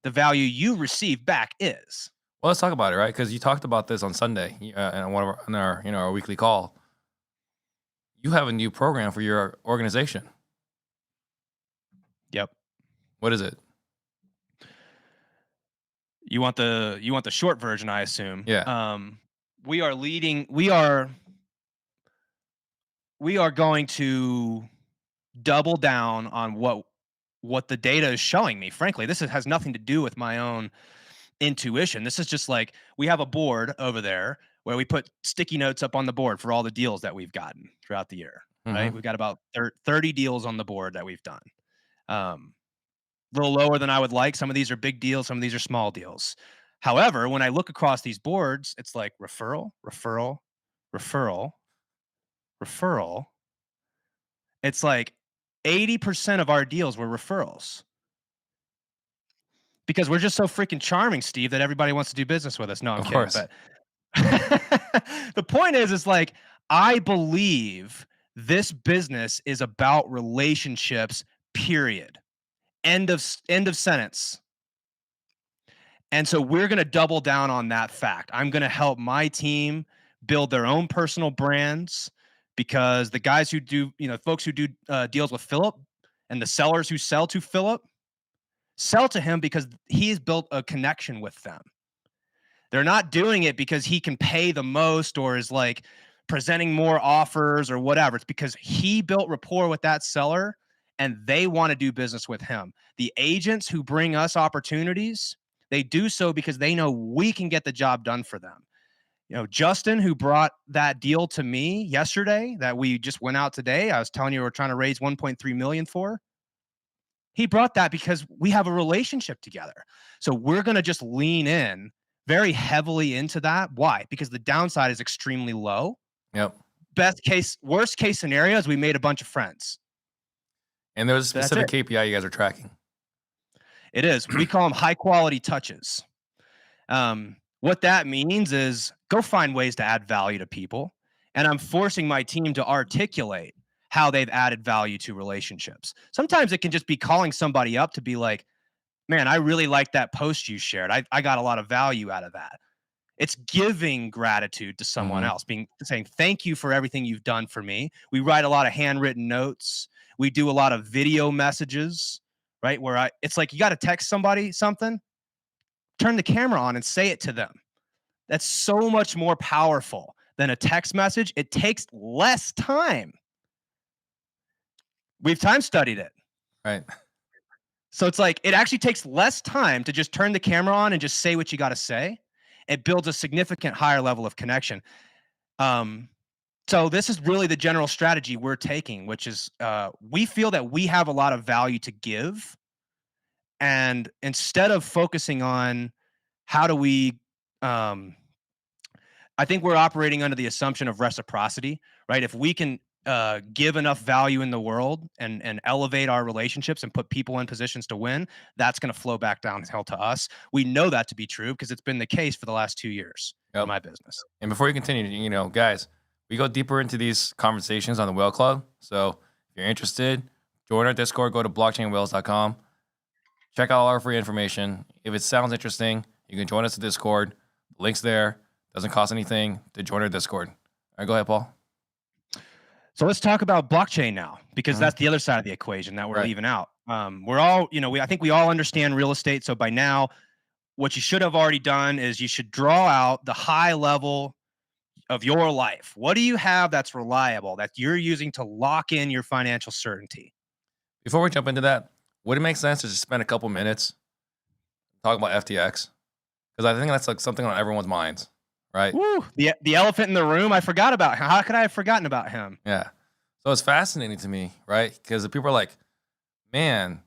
the value you receive back is. Well, let's talk about it, right? Because you talked about this on Sunday in our weekly call. You have a new program for your organization. Yep. What is it? You want the short version, I assume. Yeah. We are going to double down on what the data is showing me. Frankly, this has nothing to do with my own intuition. This is just like we have a board over there where we put sticky notes up on the board for all the deals that we've gotten throughout the year, right? Mm-hmm. We've got about 30 deals on the board that we've done. A little lower than I would like. Some of these are big deals, some of these are small deals. However, when I look across these boards, it's like referral, referral, referral, referral. It's like 80% of our deals were referrals because we're just so freaking charming, Steve, that everybody wants to do business with us. No, I'm Of kidding. course. But the point is like, I believe this business is about relationships, period. End of sentence. And so we're going to double down on that fact. I'm going to help my team build their own personal brands because the guys who do, folks who do deals with Philip and the sellers who sell to Philip sell to him because he's built a connection with them. They're not doing it because he can pay the most or is like presenting more offers or whatever. It's because he built rapport with that seller and they want to do business with him. The agents who bring us opportunities, they do so because they know we can get the job done for them. Justin, who brought that deal to me yesterday that we just went out today, I was telling you we're trying to raise 1.3 million for. He brought that because we have a relationship together. So we're going to just lean in very heavily into that. Why? Because the downside is extremely low. Yep. Worst case scenario is we made a bunch of friends. And there's a That's specific it. KPI you guys are tracking. It is. We call them high quality touches. What that means is go find ways to add value to people. And I'm forcing my team to articulate how they've added value to relationships. Sometimes it can just be calling somebody up to be like, man, I really like that post you shared. I got a lot of value out of that. It's giving gratitude to someone else, saying, thank you for everything you've done for me. We write a lot of handwritten notes. We do a lot of video messages, right? Where it's like, you got to text somebody something, turn the camera on and say it to them. That's so much more powerful than a text message. It takes less time. We've time studied it. Right. So it's like, it actually takes less time to just turn the camera on and just say what you got to say. It builds a significant higher level of connection. So this is really the general strategy we're taking, which is we feel that we have a lot of value to give. And instead of focusing on how do we, I think we're operating under the assumption of reciprocity, right? If we can give enough value in the world and elevate our relationships and put people in positions to win, that's going to flow back downhill to us. We know that to be true because it's been the case for the last 2 years in my business. And before you continue, guys, we go deeper into these conversations on the Whale Club. So if you're interested, join our Discord, go to blockchainwhales.com. Check out all our free information. If it sounds interesting, you can join us at Discord. The link's there. Doesn't cost anything to join our Discord. All right, go ahead, Paul. So let's talk about blockchain now, because that's the other side of the equation that we're leaving out. We're all, I think we all understand real estate. So by now, what you should have already done is you should draw out the high level of your life. What do you have that's reliable, that you're using to lock in your financial certainty? Before we jump into that, would it make sense to just spend a couple minutes talking about FTX? Because I think that's like something on everyone's minds, right? Woo, the elephant in the room. I forgot about him. How could I have forgotten about him? Yeah. So it's fascinating to me, right? Because the people are like, man,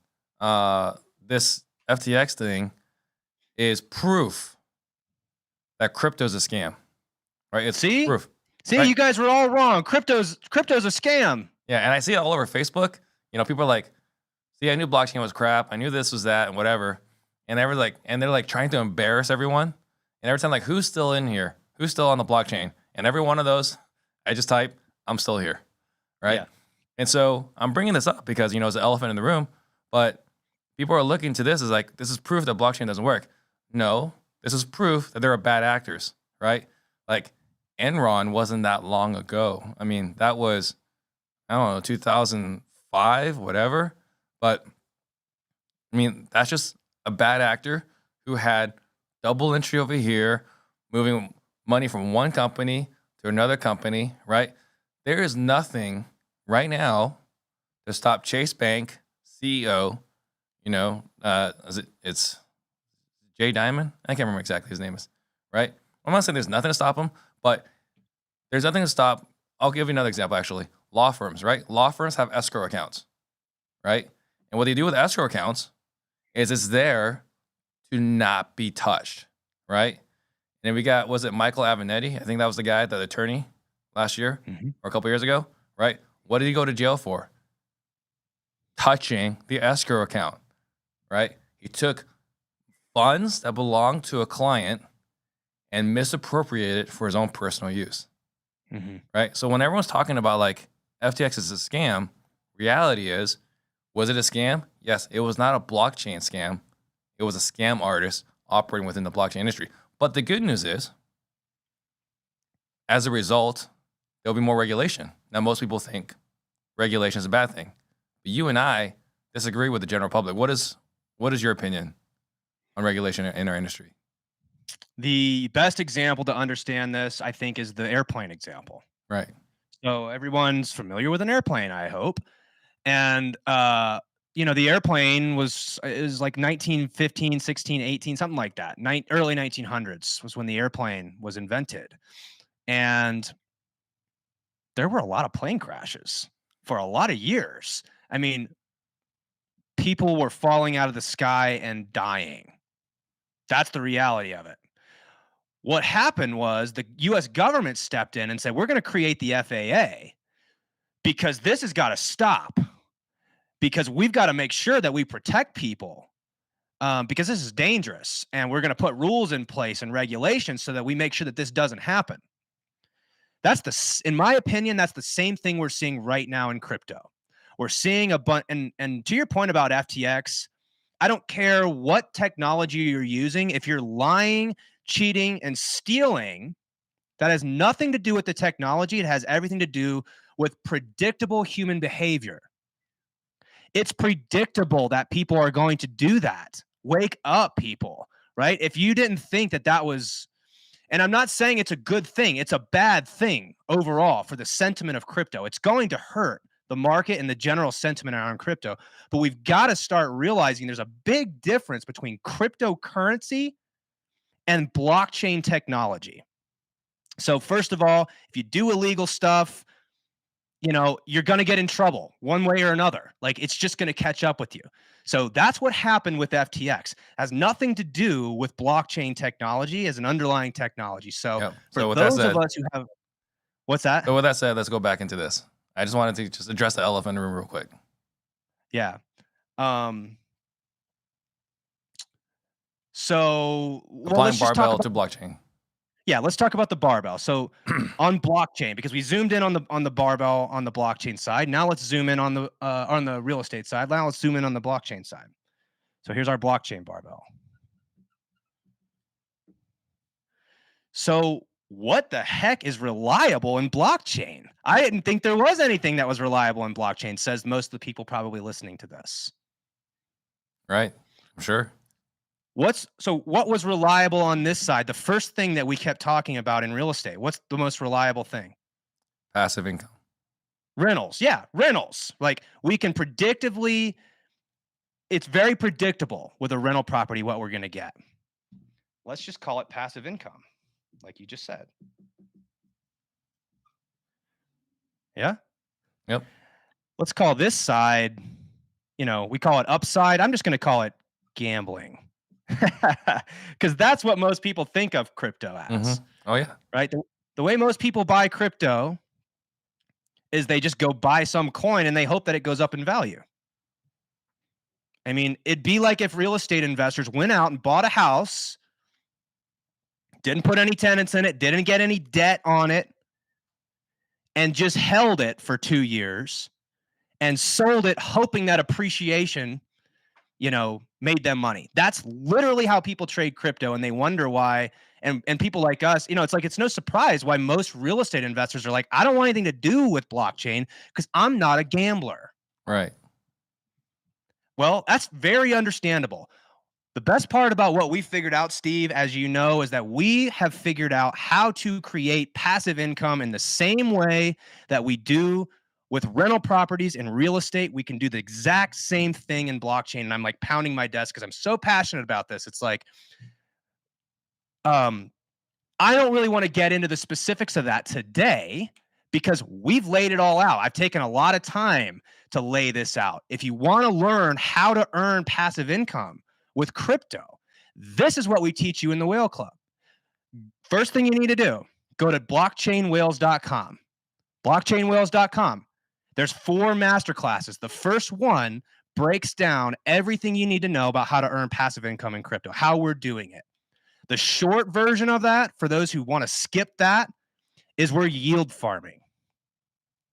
this FTX thing is proof that crypto's a scam, right? It's proof. See, right? You guys were all wrong. Crypto's a scam. Yeah, and I see it all over Facebook. People are like, see, I knew blockchain was crap. I knew this was that and whatever. And they're like trying to embarrass everyone. And every time, like, who's still in here? Who's still on the blockchain? And every one of those, I just type, I'm still here, right? Yeah. And so I'm bringing this up because, it's an elephant in the room. But people are looking to this as like, this is proof that blockchain doesn't work. No, this is proof that there are bad actors, right? Like, Enron wasn't that long ago. I mean, that was, I don't know, 2005, whatever. But, I mean, that's just a bad actor who had double entry over here, moving money from one company to another company, right? There is nothing right now to stop Chase Bank CEO, it's Jay Diamond? I can't remember exactly his name is, right? I'm not saying there's nothing to stop them, but there's nothing to stop. I'll give you another example, actually. Law firms, right? Law firms have escrow accounts, right? And what they do with escrow accounts is it's there to not be touched, right? And then we got, was it Michael Avenatti? I think that was the guy, the attorney last year or a couple years ago, right? What did he go to jail for? Touching the escrow account, right? He took funds that belonged to a client and misappropriated it for his own personal use, right? So when everyone's talking about like FTX is a scam, reality is, was it a scam? Yes, it was not a blockchain scam. It was a scam artist operating within the blockchain industry. But the good news is, as a result, there'll be more regulation. Now, most people think regulation is a bad thing. But you and I disagree with the general public. What is your opinion on regulation in our industry? The best example to understand this, I think, is the airplane example. Right. So everyone's familiar with an airplane, I hope. And the airplane was like 1915, 16, 18, something like that. Early 1900s was when the airplane was invented. And there were a lot of plane crashes for a lot of years. I mean, people were falling out of the sky and dying. That's the reality of it. What happened was the US government stepped in and said, we're going to create the FAA because this has got to stop. Because we've got to make sure that we protect people because this is dangerous. And we're going to put rules in place and regulations so that we make sure that this doesn't happen. In my opinion, that's the same thing we're seeing right now in crypto. We're seeing a bunch, and to your point about FTX, I don't care what technology you're using. If you're lying, cheating, and stealing, that has nothing to do with the technology. It has everything to do with predictable human behavior. It's predictable that people are going to do that. Wake up, people, right? If you didn't think that was, and I'm not saying it's a good thing, it's a bad thing overall for the sentiment of crypto. It's going to hurt the market and the general sentiment around crypto. But we've got to start realizing there's a big difference between cryptocurrency and blockchain technology. So first of all, if you do illegal stuff, you're going to get in trouble one way or another. Like, it's just going to catch up with you. So that's what happened with FTX. It has nothing to do with blockchain technology as an underlying technology. So for those of us who have, what's that? So with that said, let's go back into this. I just wanted to just address the elephant in the room real quick. Yeah. So applying barbell to blockchain. Yeah, let's talk about the barbell. So on blockchain, because we zoomed in on the barbell on the blockchain side. Now let's zoom in on the real estate side. Now let's zoom in on the blockchain side. So here's our blockchain barbell. So what the heck is reliable in blockchain? I didn't think there was anything that was reliable in blockchain, says most of the people probably listening to this. Right, I'm sure. What was reliable on this side? The first thing that we kept talking about in real estate. What's the most reliable thing? Passive income. Rentals. Yeah, rentals. Like, we can predictively, it's very predictable with a rental property what we're going to get. Let's just call it passive income, like you just said. Yeah? Yep. Let's call this side, we call it upside. I'm just going to call it gambling. Because that's what most people think of crypto as. Oh yeah, right? The way most people buy crypto is they just go buy some coin and they hope that it goes up in value. I mean, it'd be like if real estate investors went out and bought a house, didn't put any tenants in it, didn't get any debt on it, and just held it for 2 years and sold it hoping that appreciation made them money. That's literally how people trade crypto, and they wonder why. And people like us, it's no surprise why most real estate investors are like, I don't want anything to do with blockchain because I'm not a gambler. Right. Well, that's very understandable. The best part about what we figured out, Steve, as you know, is that we have figured out how to create passive income in the same way that we do with rental properties and real estate. We can do the exact same thing in blockchain. And I'm like pounding my desk because I'm so passionate about this. It's like, I don't really want to get into the specifics of that today because we've laid it all out. I've taken a lot of time to lay this out. If you want to learn how to earn passive income with crypto, this is what we teach you in the Whale Club. First thing you need to do, go to blockchainwhales.com. Blockchainwhales.com. There's 4 masterclasses. The first one breaks down everything you need to know about how to earn passive income in crypto, how we're doing it. The short version of that, for those who want to skip that, is we're yield farming.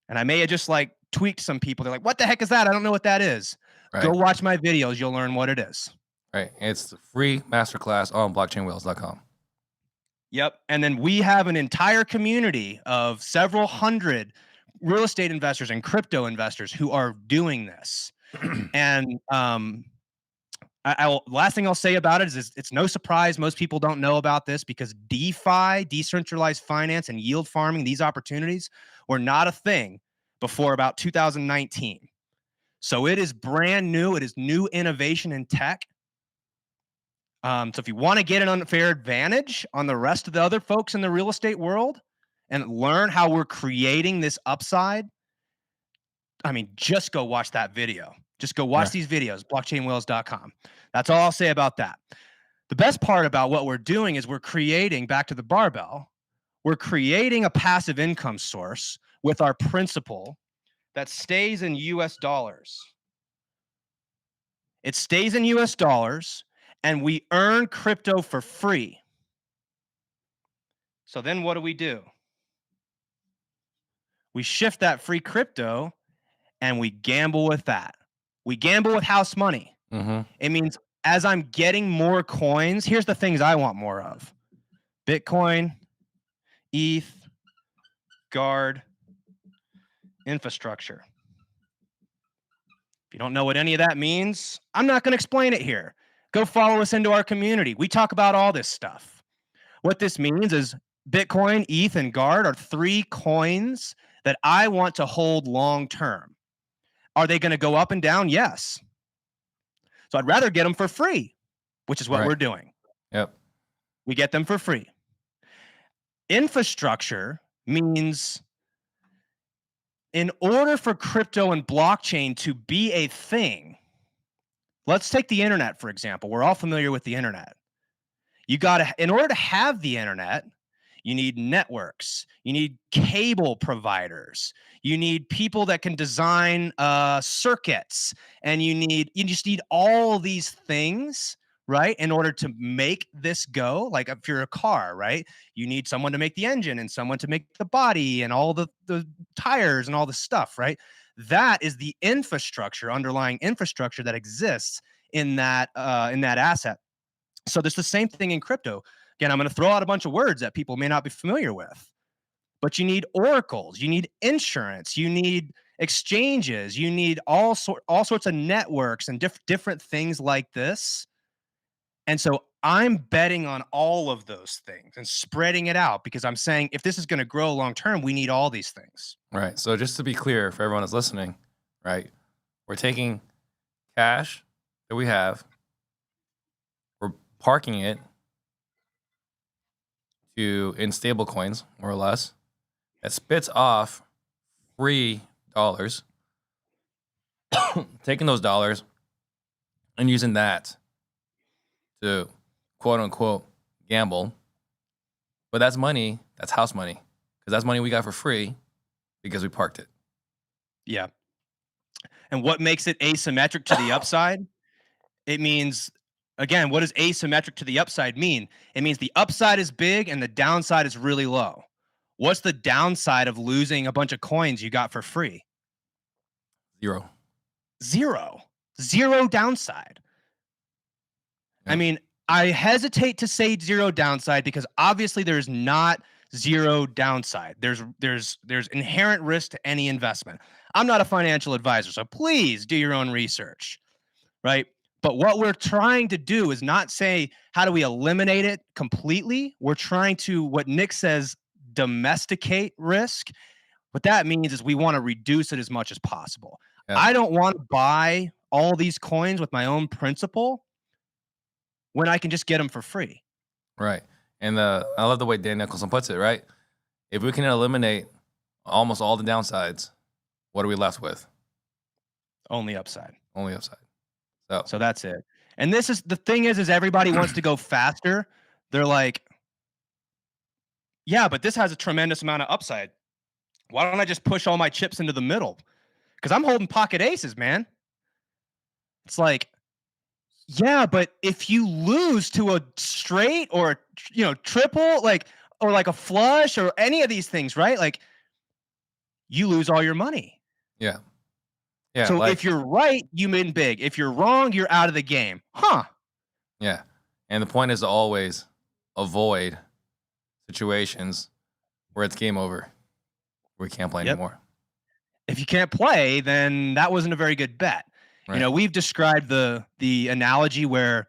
And I may have just like tweaked some people. They're like, what the heck is that? I don't know what that is. Right. Go watch my videos. You'll learn what it is. Right. It's the free masterclass on blockchainwhales.com. Yep. And then we have an entire community of several hundred real estate investors and crypto investors who are doing this. And last thing I'll say about it is it's no surprise most people don't know about this because DeFi, decentralized finance, and yield farming, these opportunities were not a thing before about 2019. So it is brand new. It is new innovation in tech. So if you want to get an unfair advantage on the rest of the other folks in the real estate world and learn how we're creating this upside, I mean, just go watch that video. Just go watch these videos, blockchainwhales.com. That's all I'll say about that. The best part about what we're doing is we're creating, back to the barbell, we're creating a passive income source with our principal that stays in US dollars. It stays in US dollars, and we earn crypto for free. So then what do? We shift that free crypto, and we gamble with that. We gamble with house money. It means as I'm getting more coins, here's the things I want more of. Bitcoin, ETH, Guard, infrastructure. If you don't know what any of that means, I'm not going to explain it here. Go follow us into our community. We talk about all this stuff. What this means is Bitcoin, ETH, and Guard are 3 coins that I want to hold long term. Are they going to go up and down? Yes. So I'd rather get them for free, which is what we're doing. Yep. We get them for free. Infrastructure means in order for crypto and blockchain to be a thing, let's take the internet, for example. We're all familiar with the internet. In order to have the internet, you need networks, you need cable providers, you need people that can design circuits, and you just need all these things, right? In order to make this go, like if you're a car, right? You need someone to make the engine and someone to make the body and all the tires and all the stuff, right? That is the infrastructure, underlying infrastructure that exists in that asset. So there's the same thing in crypto. Again, I'm going to throw out a bunch of words that people may not be familiar with, but you need oracles, you need insurance, you need exchanges, you need all sorts of networks and different things like this. And so I'm betting on all of those things and spreading it out because I'm saying if this is going to grow long term, we need all these things. Right. So just to be clear for everyone that's listening, right? We're taking cash that we have, we're parking it in stable coins, more or less, that spits off free dollars, taking those dollars and using that to quote unquote gamble. But that's money, that's house money, because that's money we got for free because we parked it. Yeah. And what makes it asymmetric to the upside? It means, again, what does asymmetric to the upside mean? It means the upside is big and the downside is really low. What's the downside of losing a bunch of coins you got for free? Zero. Zero downside. Yeah. I mean, I hesitate to say zero downside because obviously there's not zero downside. There's inherent risk to any investment. I'm not a financial advisor, so please do your own research, right? But what we're trying to do is not say, how do we eliminate it completely? We're trying to, what Nick says, domesticate risk. What that means is we want to reduce it as much as possible. Yeah. I don't want to buy all these coins with my own principal when I can just get them for free. Right. And I love the way Dan Nicholson puts it, right? If we can eliminate almost all the downsides, what are we left with? Only upside. Only upside. So that's it. And this is the thing is everybody wants to go faster. They're like, yeah, but this has a tremendous amount of upside. Why don't I just push all my chips into the middle? Because I'm holding pocket aces, man. It's like, yeah, but if you lose to a straight or triple, or like a flush or any of these things, right? Like, you lose all your money. Yeah. Yeah. So if you're right, you win big. If you're wrong, you're out of the game. Huh. Yeah. And the point is to always avoid situations where it's game over. We can't play anymore. If you can't play, then that wasn't a very good bet. Right. We've described the analogy where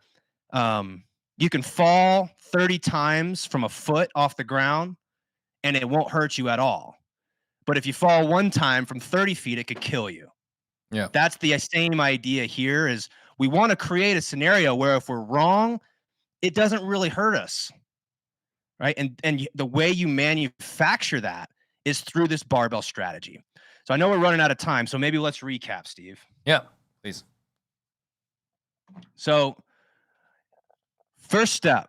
you can fall 30 times from a foot off the ground and it won't hurt you at all. But if you fall one time from 30 feet, it could kill you. Yeah. That's the same idea here is we want to create a scenario where if we're wrong, it doesn't really hurt us. Right. And the way you manufacture that is through this barbell strategy. So I know we're running out of time, so maybe let's recap, Steve. Yeah, please. So first step,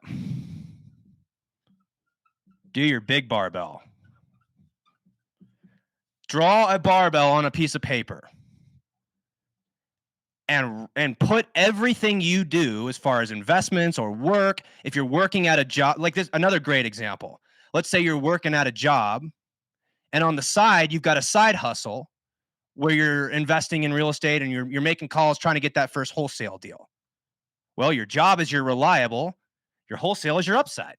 do your big barbell. Draw a barbell on a piece of paper and put everything you do as far as investments or work. If you're working at a job, like this, another great example. Let's say you're working at a job and on the side, you've got a side hustle where you're investing in real estate and you're making calls trying to get that first wholesale deal. Well, your job is your reliable, your wholesale is your upside.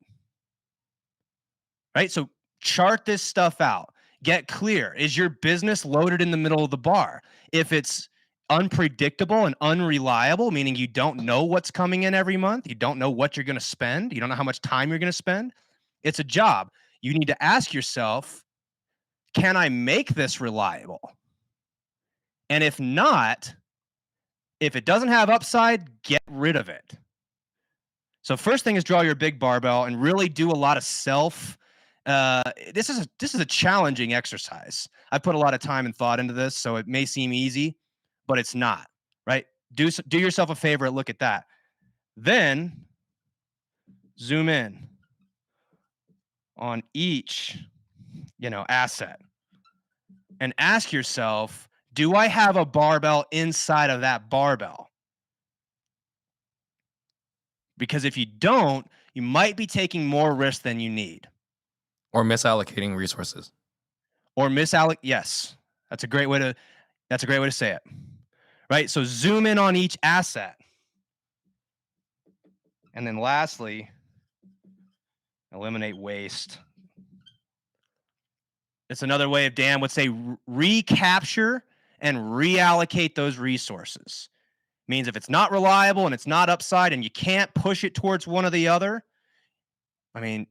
Right? So chart this stuff out. Get clear. Is your business loaded in the middle of the bar? If it's unpredictable and unreliable, meaning you don't know what's coming in every month, you don't know what you're going to spend, you don't know how much time you're going to spend, it's a job. You need to ask yourself, can I make this reliable? And if not, if it doesn't have upside, get rid of it. So first thing is draw your big barbell and really do a lot of this is a challenging exercise. I put a lot of time and thought into this, so it may seem easy, but it's not, right? Do yourself a favor and look at that. Then zoom in on each, asset and ask yourself, do I have a barbell inside of that barbell? Because if you don't, you might be taking more risk than you need. Or misallocating resources. Yes. That's a great way to say it. Right? So zoom in on each asset. And then lastly, eliminate waste. It's another way of Dan would say recapture and reallocate those resources. Means if it's not reliable and it's not upside and you can't push it towards one or the other, I mean,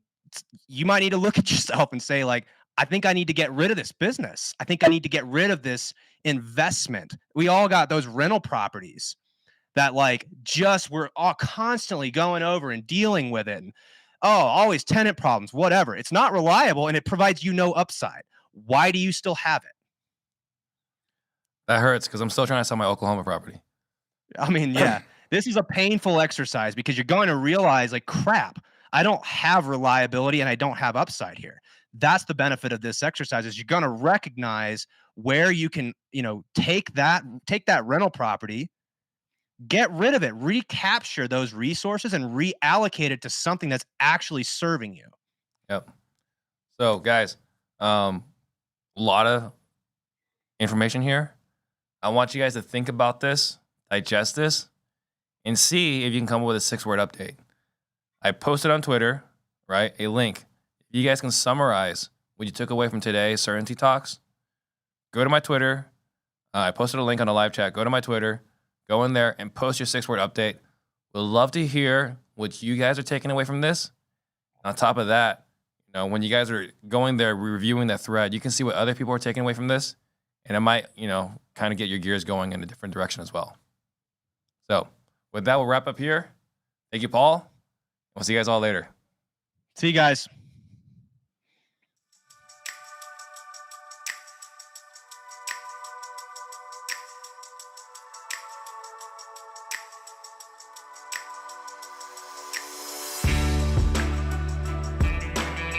you might need to look at yourself and say, like, I think I need to get rid of this business. I think I need to get rid of this investment. We all got those rental properties that we're all constantly going over and dealing with it. And, always tenant problems, whatever. It's not reliable and it provides you no upside. Why do you still have it? That hurts because I'm still trying to sell my Oklahoma property. I mean, yeah, this is a painful exercise because you're going to realize, crap, I don't have reliability and I don't have upside here. That's the benefit of this exercise is you're going to recognize where you can, take that rental property, get rid of it, recapture those resources and reallocate it to something that's actually serving you. Yep. So guys, a lot of information here. I want you guys to think about this, digest this, and see if you can come up with a 6-word update. I posted on Twitter, right, a link. You guys can summarize what you took away from today's Certainty Talks. Go to my Twitter. I posted a link on the live chat. Go to my Twitter. Go in there and post your 6-word update. We'd love to hear what you guys are taking away from this. On top of that, when you guys are going there, reviewing that thread, you can see what other people are taking away from this. And it might, kind of get your gears going in a different direction as well. So with that, we'll wrap up here. Thank you, Paul. We'll see you guys all later. See you guys.